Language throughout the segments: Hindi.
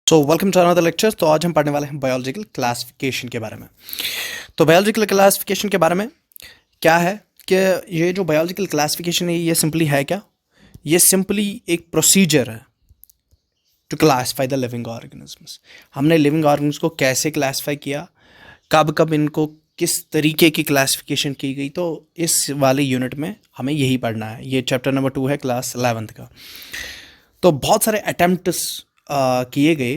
Welcome to another lecture. तो आज हम पढ़ने वाले हैं बायोलॉजिकल क्लासिफिकेशन के बारे में। तो बायोलॉजिकल क्लासिफिकेशन के बारे में क्या है कि ये जो बायोलॉजिकल क्लासिफिकेशन है ये सिंपली है क्या, ये सिंपली एक प्रोसीजर है to classify the living organisms. हमने लिविंग ऑर्गेनिज्म को कैसे क्लासीफाई किया, कब कब इनको किस तरीके की क्लासिफिकेशन की गई, तो इस वाले यूनिट में हमें यही पढ़ना है। ये चैप्टर नंबर 2 है क्लास 11th का। तो बहुत सारे अटेम्प्ट्स किए गए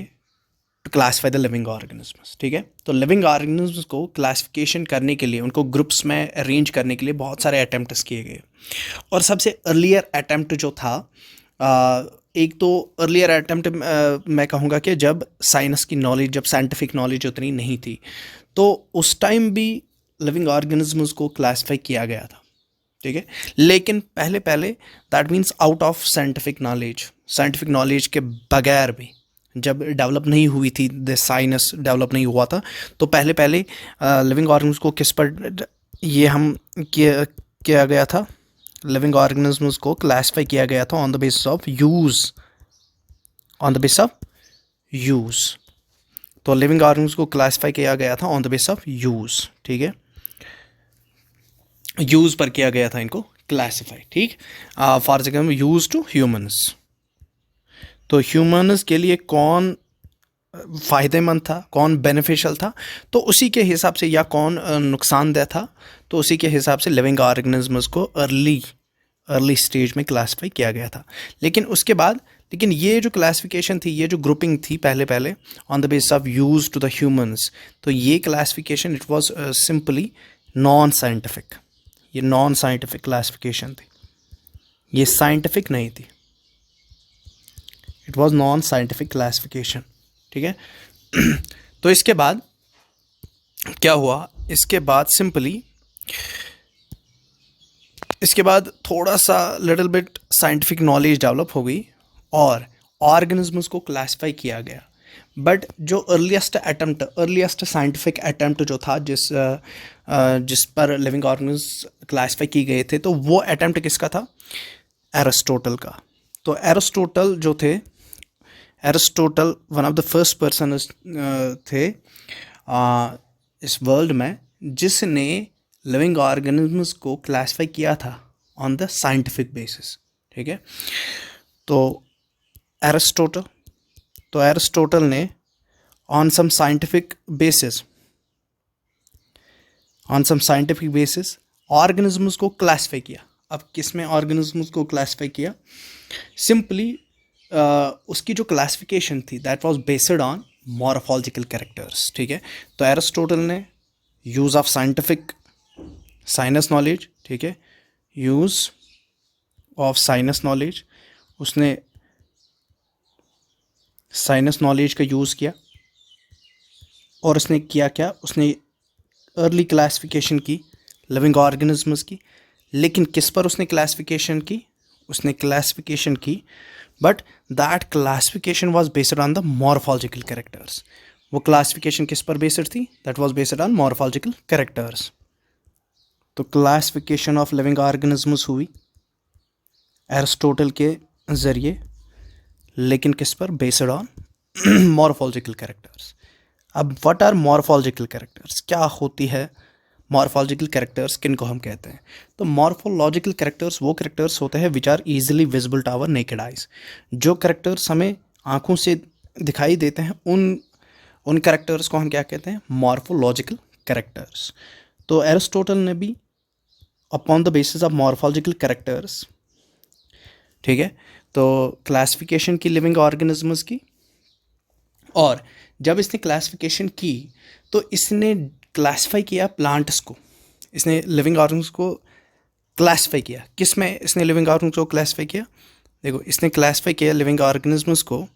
to classify the living organisms. ठीक है, तो लिविंग ऑर्गेनिजम्स को क्लासिफिकेशन करने के लिए, उनको ग्रुप्स में अरेंज करने के लिए बहुत सारे अटेम्प्ट्स किए गए। और सबसे अर्लियर अटेम्प्ट जो था, एक तो अर्लियर अटेम्प्ट मैं कहूँगा कि जब साइंस की नॉलेज, जब साइंटिफिक नॉलेज उतनी नहीं थी, तो उस टाइम भी लिविंग ऑर्गेनिजम्स को क्लासीफाई किया गया था। ठीक है, लेकिन पहले पहले that means out of scientific knowledge के बगैर भी, जब डेवलप नहीं हुई थी, द साइंस डेवलप नहीं हुआ था, तो पहले पहले लिविंग ऑर्गेनिज्म को किस पर ये हम किया गया था, लिविंग ऑर्गेनिज्म्स को क्लासीफाई किया गया था on the basis of use. तो लिविंग ऑर्गेनिज्म को क्लासीफाई किया गया था on the basis of use. ठीक है, यूज पर किया गया था इनको क्लासीफाई। ठीक, for example use to humans, तो ह्यूमन्स के लिए कौन फ़ायदेमंद था, कौन बेनिफिशियल था, तो उसी के हिसाब से, या कौन नुकसानदेह था, तो उसी के हिसाब से लिविंग ऑर्गेनिजम्स को अर्ली स्टेज में क्लासीफाई किया गया था। लेकिन ये जो क्लासिफिकेशन थी, ये जो ग्रुपिंग थी पहले पहले on the basis of use to the humans, तो ये classification it was simply non scientific. ये नॉन साइंटिफिक क्लासिफिकेशन थी, ये साइंटिफिक नहीं थी। It was non scientific classification. ठीक है, तो इसके बाद क्या हुआ, इसके बाद थोड़ा सा little bit scientific knowledge develop हो गई और ऑर्गेनिजम्स को क्लासिफाई किया गया। बट जो अर्लीस्ट साइंटिफिक अटेम्प्ट जो था, जिस पर लिविंग ऑर्गेनिज्म क्लासिफाई की गए थे, तो वो अटेम्प्ट किसका था? एरिस्टोटल का। तो एरिस्टोटल जो थे, Aristotle one of the first person थे इस वर्ल्ड में जिसने लिविंग ऑर्गेनिजम्स को क्लासिफाई किया था ऑन द साइंटिफिक बेसिस। ठीक है, तो एरिस्टोटल ने on some scientific basis organisms को क्लासिफाई किया। अब किस में ऑर्गेनिजम्स को क्लासिफाई किया? सिंपली उसकी जो क्लासिफिकेशन थी that was based on morphological characters. ठीक है, तो एरिस्टोटल ने यूज़ ऑफ साइनस नॉलेज, ठीक है, यूज़ ऑफ साइनस नॉलेज, उसने साइनस नॉलेज का यूज़ किया और उसने किया क्या, उसने अर्ली क्लासिफिकेशन की लिविंग ऑर्गेनिजम्स की। लेकिन किस पर उसने क्लासिफिकेशन की? उसने क्लासिफिकेशन की, but that classification was based on the morphological characters. वो क्लासिफिकेशन किस पर बेस्ड थी? That was based on morphological characters. तो क्लासिफिकेशन ऑफ लिविंग ऑर्गेनिजम्स हुई एरिस्टोटल के ज़रिए, लेकिन किस पर? Based on morphological characters. अब व्हाट आर मॉर्फोलॉजिकल कैरेक्टर्स? क्या होती है मॉर्फोलॉजिकल कैरेक्टर्स, किन को हम कहते हैं? तो मॉर्फोलॉजिकल कैरेक्टर्स वो कैरेक्टर्स होते हैं which are easily visible to our naked eyes. जो कैरेक्टर्स हमें आंखों से दिखाई देते हैं, उन कैरेक्टर्स को हम क्या कहते हैं? Morphological characters. तो एरिस्टोटल ने भी upon the basis of morphological characters, ठीक है, तो क्लासिफिकेशन की लिविंग ऑर्गेनिजम्स की। और जब इसने क्लासिफिकेशन की तो इसने क्लासिफाई किया प्लांट्स को, इसने लिविंग ऑर्गेनिज्म को क्लासिफाई किया। किस में इसने लिविंग ऑर्गेनिज्म को क्लासिफाई किया? देखो, इसने क्लासिफाई किया लिविंग ऑर्गेनिजम्स को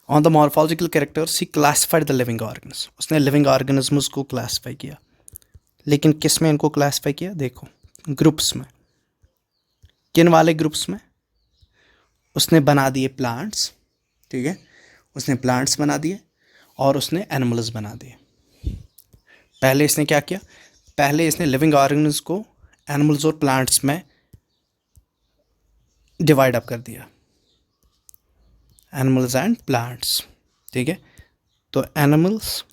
on the morphological characters. He classified the living organism. उसने लिविंग ऑर्गेनिजम्स को क्लासिफाई किया, लेकिन किस में इनको क्लासिफाई किया? देखो, ग्रुप्स में। किन वाले ग्रुप्स में? उसने बना दिए प्लांट्स, ठीक है, उसने प्लांट्स बना दिए और उसने एनिमल्स बना दिए। पहले इसने क्या किया? पहले इसने लिविंग ऑर्गेनिज्म को एनिमल्स और प्लांट्स में डिवाइड अप कर दिया, एनिमल्स एंड प्लांट्स, ठीक है। तो एनिमल्स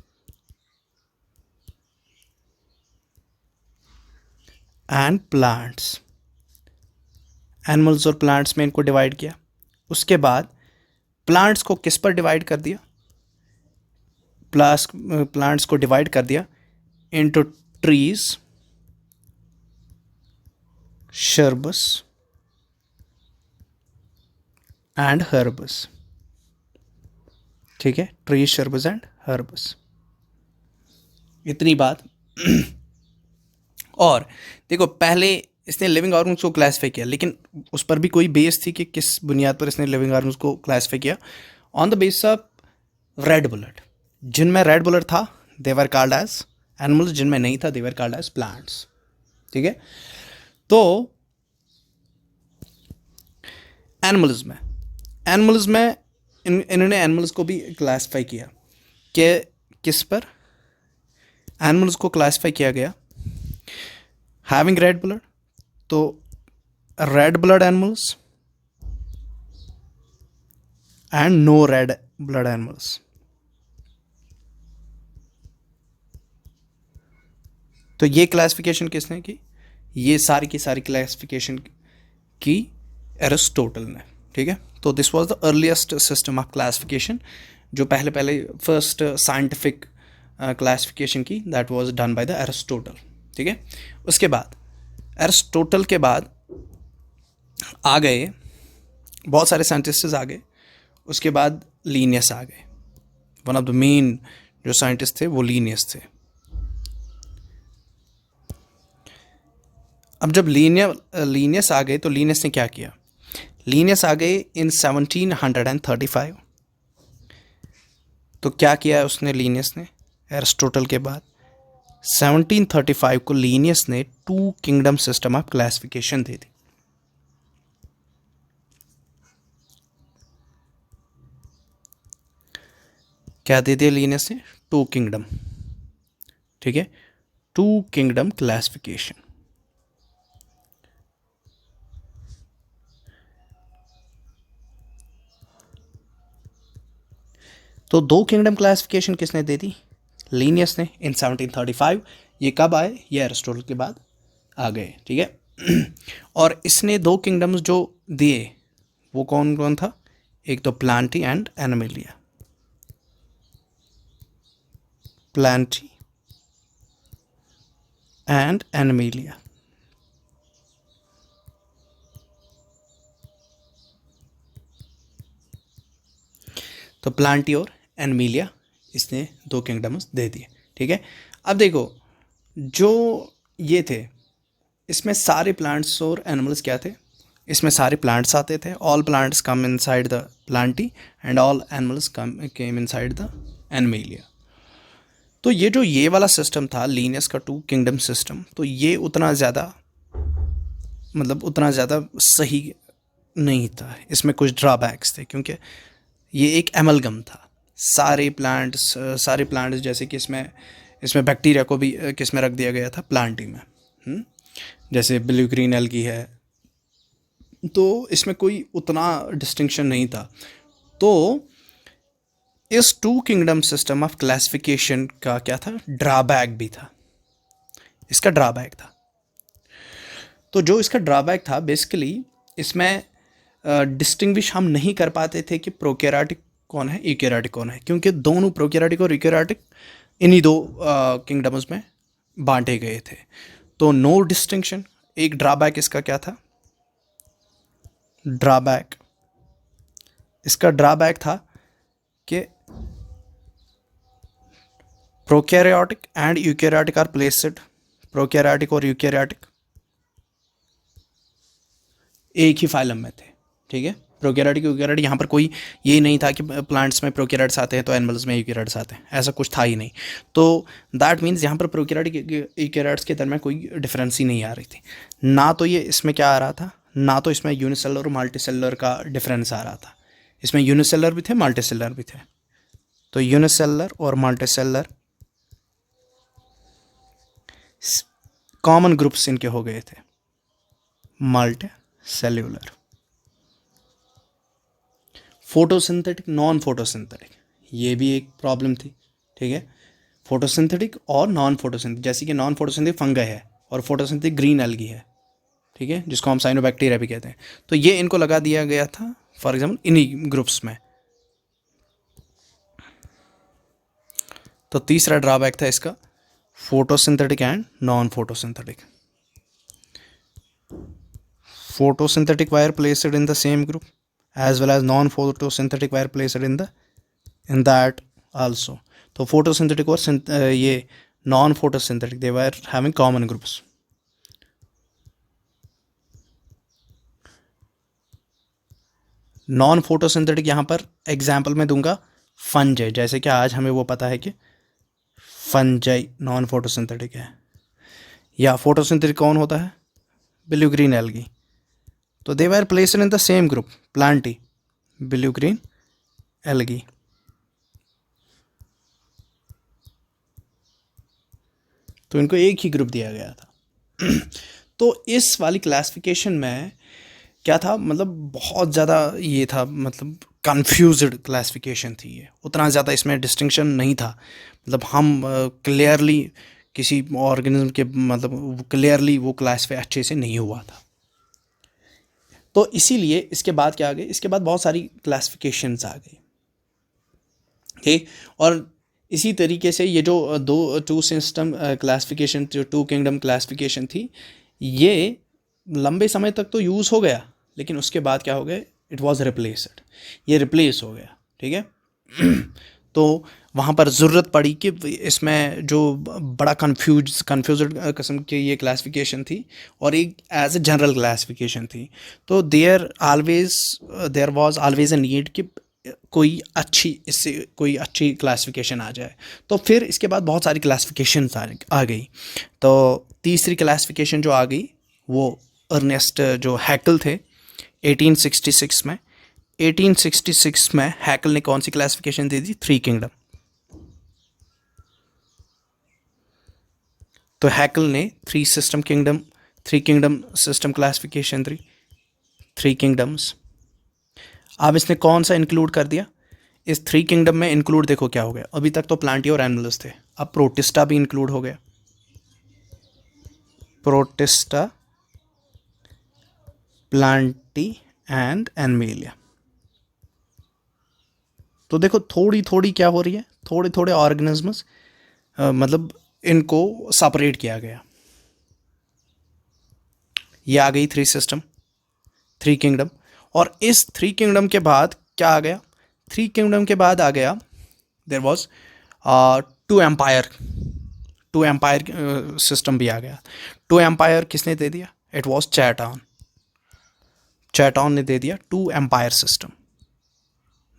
एंड प्लांट्स, एनिमल्स और प्लांट्स में इनको डिवाइड किया। उसके बाद प्लांट्स को किस पर डिवाइड कर दिया, प्लांट्स को डिवाइड कर दिया इनटू ट्रीज, शर्बस एंड हर्बस, ठीक है। ट्रीज, शर्बस एंड हर्बस, इतनी बात। और देखो पहले इसने लिविंग ऑर्गन्स को क्लासिफाई किया, लेकिन उस पर भी कोई बेस थी कि किस बुनियाद पर इसने लिविंग ऑर्गन्स को क्लासिफाई किया, on the base of red blood. जिनमें रेड ब्लड था दे वर कॉल्ड एज एनिमल्स, जिनमें नहीं था दे वर कॉल्ड एज प्लांट्स, ठीक है। तो एनिमल्स में इन्होंने एनिमल्स को भी क्लासिफाई किया कि किस पर, एनिमल्स को क्लासिफाई किया गया हैविंग रेड ब्लड, तो red blood animals and no red blood animals. तो ये क्लासिफिकेशन किसने की, ये सारी की सारी क्लासिफिकेशन की एरिस्टोटल ने, ठीक है। तो this was the earliest system of classification, जो पहले फर्स्ट साइंटिफिक क्लासिफिकेशन की, that was done by the Aristotle, ठीक है। उसके बाद एरिस्टोटल के बाद आ गए बहुत सारे साइंटिस्ट्स आ गए। उसके बाद लीनियस आ गए, वन ऑफ द मेन जो साइंटिस्ट थे वो लीनियस थे। अब जब लीनियस आ गए तो लीनियस ने क्या किया, लीनियस आ गए इन 1735। तो क्या किया उसने, लीनियस ने एरिस्टोटल के बाद 1735 को लीनियस ने two kingdom system of classification दे दी। क्या दे दिया लीनियस ने, टू किंगडम, ठीक है, टू किंगडम क्लासिफिकेशन। तो दो किंगडम क्लासिफिकेशन किसने दे दी, लीनियस ने इन 1735। ये कब आए, ये एरिस्टोटल के बाद आ गए, ठीक है। और इसने दो किंगडम्स जो दिए वो कौन कौन था, एक तो Plantae and Animalia, Plantae and Animalia. तो प्लांटी और एनिमलिया इसने दो किंगडम्स दे दिए, ठीक है। अब देखो जो ये थे इसमें सारे प्लांट्स और एनिमल्स क्या थे, इसमें सारे प्लांट्स आते थे, all plants come inside the Plantae and all animals came inside the Animalia. तो ये जो ये वाला सिस्टम था लीनियस का टू किंगडम सिस्टम, तो ये उतना ज़्यादा सही नहीं था, इसमें कुछ ड्रॉबैक्स थे, क्योंकि ये एक एमलगम था। सारे प्लांट्स जैसे कि इसमें बैक्टीरिया को भी किस में रख दिया गया था, प्लांटी में, जैसे ब्लू ग्रीन एल्गी है, तो इसमें कोई उतना डिस्टिंक्शन नहीं था। तो इस two kingdom system of classification का क्या था, ड्रॉबैक भी था, इसका ड्रॉबैक था। तो जो इसका ड्रॉबैक था बेसिकली इसमें डिस्टिंग्विश हम नहीं कर पाते थे कि प्रोकैरियोटिक कौन है, यूकैरियोटिक कौन है, क्योंकि दोनों प्रोकैरियोटिक और यूकैरियोटिक इन्हीं दो किंगडम्स में बांटे गए थे। तो नो डिस्टिंक्शन, एक ड्रॉबैक इसका क्या था, इसका ड्रॉबैक था कि prokaryotic and eukaryotic are placed, prokaryotic और यूकैरियोटिक एक ही फाइलम में थे, ठीक है। प्रोकैरियोटिक यूकैरियोटिक, यहाँ पर कोई ये नहीं था कि प्लांट्स में प्रोकैरियोट्स आते हैं तो एनिमल्स में यूकैरियोट्स आते हैं, ऐसा कुछ था ही नहीं। तो दैट मीन्स यहाँ पर प्रोकैरियोटिक यूकैरियोट्स के दरमियान कोई डिफरेंस ही नहीं आ रही थी। ना तो ये इसमें क्या आ रहा था, ना तो इसमें यूनिसेलर और मल्टीसेलर का डिफरेंस आ रहा था। इसमें यूनिसेलर भी थे, मल्टीसेलर भी थे। तो यूनिसेलर और मल्टीसेलर कॉमन ग्रुप्स इनके हो गए थे, multi cellular, photosynthetic, non photosynthetic, ये भी एक प्रॉब्लम थी, ठीक है। फोटोसिंथेटिक और नॉन फोटोसिंथेटिक, जैसे कि नॉन फोटोसिंथेटिक फंगई है और फोटोसिंथेटिक ग्रीन एल्गी है, ठीक है, जिसको हम साइनोबैक्टीरिया भी कहते हैं। तो ये इनको लगा दिया गया था फॉर एग्जाम्पल इन्हीं ग्रुप्स में। तो तीसरा ड्रॉबैक था इसका photosynthetic and non photosynthetic. Photosynthetic were placed in the same group as well as non-photosynthetic were placed in that also. तो photosynthetic और ये non-photosynthetic they were having common groups. Non photosynthetic यहाँ पर एग्जाम्पल में दूंगा फंजाई, जैसे कि आज हमें वो पता है कि फंजाई नॉन फोटोसिंथेटिक है। या फोटोसिंथेटिक कौन होता है? Blue green algae. तो they were placed in the same group, plantae, blue green algae. तो इनको एक ही ग्रुप दिया गया था। तो इस वाली क्लासिफिकेशन में क्या था, मतलब बहुत ज़्यादा ये था, मतलब कंफ्यूज्ड क्लासिफिकेशन थी ये, उतना ज़्यादा इसमें डिस्टिंक्शन नहीं था। मतलब हम क्लियरली किसी ऑर्गेनिज्म के मतलब क्लियरली वो क्लासिफाई अच्छे से नहीं हुआ था। तो इसीलिए इसके बाद क्या आ गए, इसके बाद बहुत सारी क्लासिफिकेशंस आ गई, ठीक। और इसी तरीके से ये जो टू सिस्टम क्लासिफिकेशन, जो टू किंगडम क्लासिफिकेशन थी, ये लंबे समय तक तो यूज़ हो गया, लेकिन उसके बाद क्या हो गया, इट वाज रिप्लेस्ड, ये रिप्लेस हो गया, ठीक है। तो वहाँ पर ज़रूरत पड़ी कि इसमें जो बड़ा कन्फ्यूज्ड किस्म की ये क्लासिफिकेशन थी और एक एज ए जनरल क्लासिफिकेशन थी। तो there was always a need कि कोई अच्छी क्लासिफिकेशन आ जाए। तो फिर इसके बाद बहुत सारी क्लासिफिकेशन आ गई। तो तीसरी क्लासिफिकेशन जो आ गई वो अर्नेस्ट जो हैकल थे 1866 में। 1866 में हैकल ने कौन सी क्लासिफिकेशन दे दी? Three kingdom. तो हैकल ने थ्री किंगडम सिस्टम क्लासिफिकेशन दी, थ्री किंगडम्स। अब इसने कौन सा इंक्लूड कर दिया इस थ्री किंगडम में? इंक्लूड देखो क्या हो गया, अभी तक तो प्लांटी और एनिमल्स थे, अब प्रोटिस्टा भी इंक्लूड हो गया। Protista, Plantae and Animalia. तो देखो थोड़ी थोड़ी क्या हो रही है, थोड़े थोड़े ऑर्गेनिजम्स मतलब इनको सेपरेट किया गया। ये आ गई थ्री किंगडम। और इस थ्री किंगडम के बाद क्या आ गया? थ्री किंगडम के बाद आ गया there was two empire system भी आ गया। टू एम्पायर किसने दे दिया? इट वाज चैटॉन ने दे दिया टू एम्पायर सिस्टम।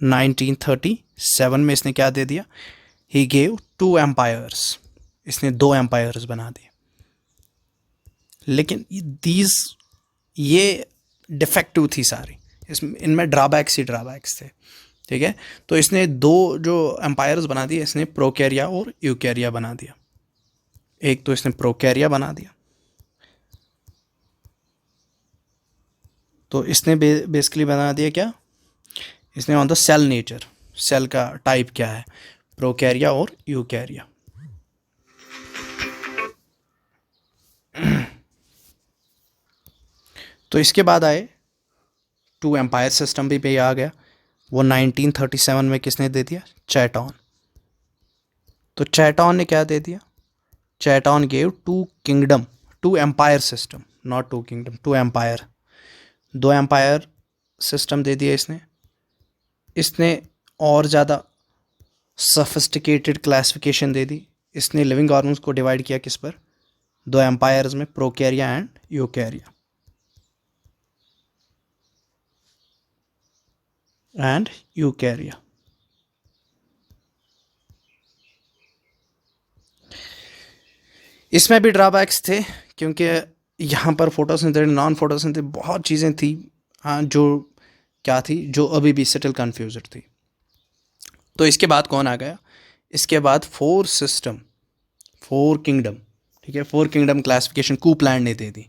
1937 में इसने क्या दे दिया? ही गेव टू एम्पायर्स, इसने दो एम्पायर्स बना दिए। लेकिन ये डिफेक्टिव थी सारी, इनमें ड्रॉबैक्स थे, ठीक है। तो इसने दो जो एम्पायर्स बना दिए, इसने प्रोकैरिया और यूकैरिया बना दिया। एक तो इसने प्रोकैरिया बना दिया, तो इसने बेसिकली बना दिया क्या, इसने on the cell nature, cell का टाइप क्या है, प्रोकैरिया और यूकैरिया। तो इसके बाद आए टू एम्पायर सिस्टम भी पे आ गया, वो 1937 में किसने दे दिया? चैटॉन। तो चैटॉन ने क्या दे दिया? Chatton gave two empire system, not two kingdom, two empire, दो एम्पायर सिस्टम दे दिया इसने और ज़्यादा सफिस्टिकेटेड क्लासिफिकेशन दे दी। इसने लिविंग ऑर्गन्स को डिवाइड किया किस पर? दो एम्पायर्स में, प्रोकैरिया एंड यूकैरिया। इसमें भी ड्रॉबैक्स थे, क्योंकि यहाँ पर फोटोसिंथेटिक, नॉन फोटोसिंथेटिक बहुत चीज़ें थी, हाँ, जो क्या थी, जो अभी भी सेटल कन्फ्यूज्ड थी। तो इसके बाद कौन आ गया? इसके बाद फोर किंगडम, ठीक है, फोर किंगडम क्लासिफिकेशन कूपलैंड ने दे दी।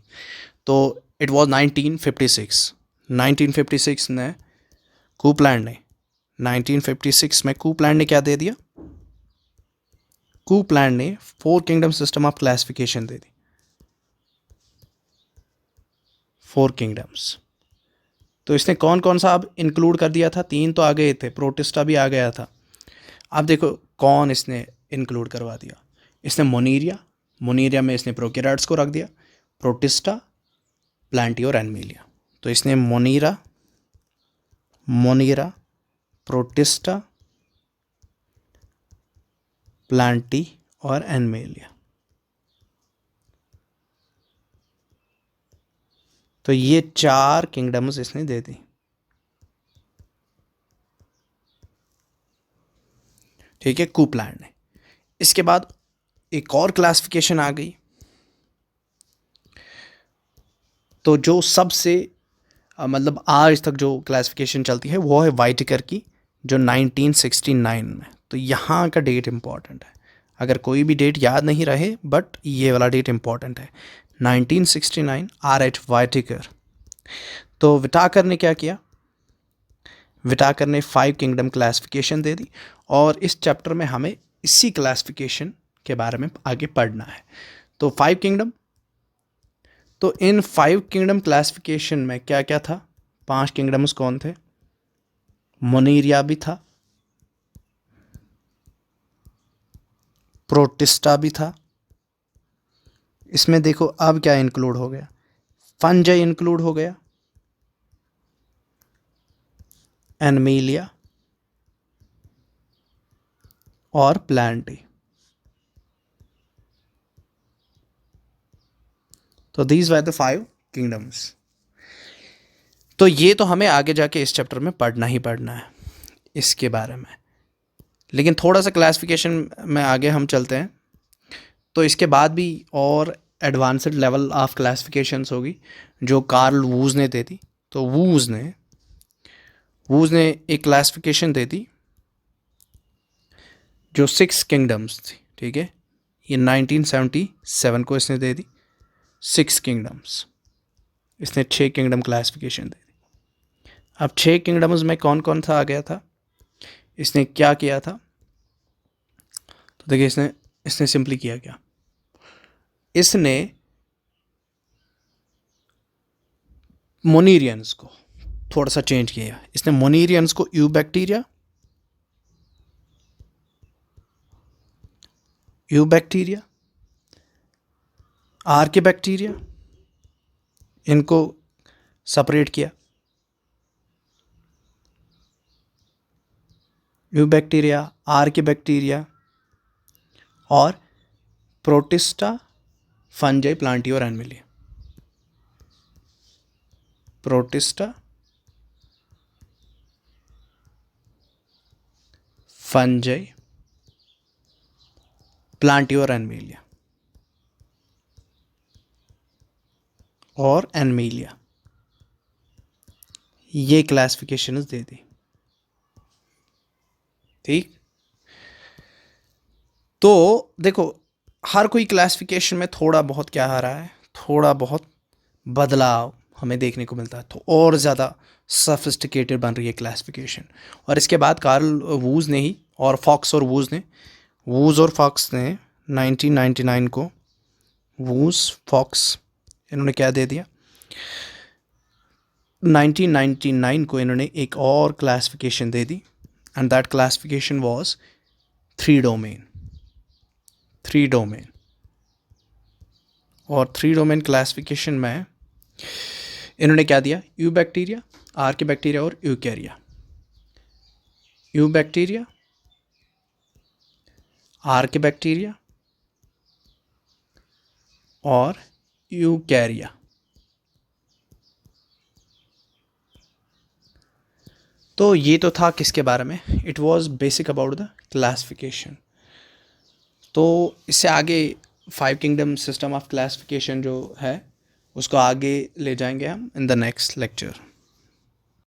तो इट वाज 1956 में कूपलैंड ने 1956 में कूपलैंड ने क्या दे दिया? कूपलैंड ने 4 किंगडम सिस्टम ऑफ क्लासिफिकेशन दे दी। 4 किंगडम्स। तो इसने कौन कौन सा अब इंक्लूड कर दिया था? 3 तो आ गए थे, प्रोटिस्टा भी आ गया था। अब देखो कौन इसने इंक्लूड करवा दिया। इसने मोनीरिया में इसने प्रोकैरियोट्स को रख दिया, प्रोटिस्टा, प्लांटी और एनिमेलिया। तो इसने मोनीरा, प्रोटिस्टा, प्लांटी और एनिमेलिया। तो ये 4 किंगडम्स इसने दे दी। ठीक है, कूपलैंड ने। इसके बाद एक और क्लासिफिकेशन आ गई। तो जो सबसे मतलब आज तक जो क्लासिफिकेशन चलती है वो है व्हाइटेकर की, जो 1969 में। तो यहाँ का डेट इम्पॉर्टेंट है, अगर कोई भी डेट याद नहीं रहे बट ये वाला डेट इम्पॉर्टेंट है, 1969, R.H. व्हाइटेकर। तो विटाकर ने क्या किया? विटाकर ने 5 किंगडम क्लासिफिकेशन दे दी, और इस चैप्टर में हमें इसी क्लासिफिकेशन के बारे में आगे पढ़ना है। तो 5 किंगडम, तो इन 5 किंगडम क्लासिफिकेशन में क्या क्या था? 5 किंगडम्स कौन थे? मोनीरिया भी था, प्रोटिस्टा भी था। इसमें देखो अब क्या इंक्लूड हो गया? फंजाई इंक्लूड हो गया, एनिमेलिया और प्लांटी। तो दीज वर द 5 किंगडम्स। तो ये तो हमें आगे जाके इस चैप्टर में पढ़ना ही पढ़ना है इसके बारे में। लेकिन थोड़ा सा क्लासिफिकेशन में आगे हम चलते हैं। तो इसके बाद भी और एडवांस्ड लेवल ऑफ क्लासिफिकेशंस होगी जो कार्ल वूज ने दे दी। तो वूज ने एक क्लासिफिकेशन दे दी जो 6 किंगडम्स थी। ठीक है, ये 1977 को इसने दे दी 6 किंगडम्स। इसने 6 किंगडम क्लासिफिकेशन दे दी। अब 6 किंगडम्स में कौन कौन सा आ गया था? इसने क्या किया था? तो देखिए इसने सिंपली किया क्या? इसने मोनीरियंस को थोड़ा सा चेंज किया। इसने मोनीरियंस को यूबैक्टीरिया, आर्किबैक्टीरिया, इनको सेपरेट किया। यूबैक्टीरिया, आर्किबैक्टीरिया और प्रोटिस्टा, फंजाई, प्लांटी और एनिमेलिया। प्रोटिस्टा, फंजाई, प्लांटी और एनिमेलिया ये क्लासिफिकेशन दे दी। ठीक, तो देखो हर कोई क्लासिफिकेशन में थोड़ा बहुत क्या आ रहा है, थोड़ा बहुत बदलाव हमें देखने को मिलता है। तो और ज़्यादा सफिस्टिकेटेड बन रही है क्लासिफिकेशन। और इसके बाद कार्ल वूज ने ही और फॉक्स और फॉक्स ने 1999 को फॉक्स इन्होंने क्या दे दिया? 1999 को इन्होंने एक और क्लासिफिकेशन दे दी, and that classification was 3 domain. और 3 डोमेन क्लासिफिकेशन में इन्होंने क्या दिया? यूबैक्टीरिया, आर्किबैक्टीरिया और यूकैरिया। यूबैक्टीरिया, आर्किबैक्टीरिया और यूकैरिया। तो ये तो था किसके बारे में? It was basic about the classification. तो इससे आगे 5 किंगडम सिस्टम ऑफ क्लासिफिकेशन जो है उसको आगे ले जाएंगे हम इन द नेक्स्ट लेक्चर।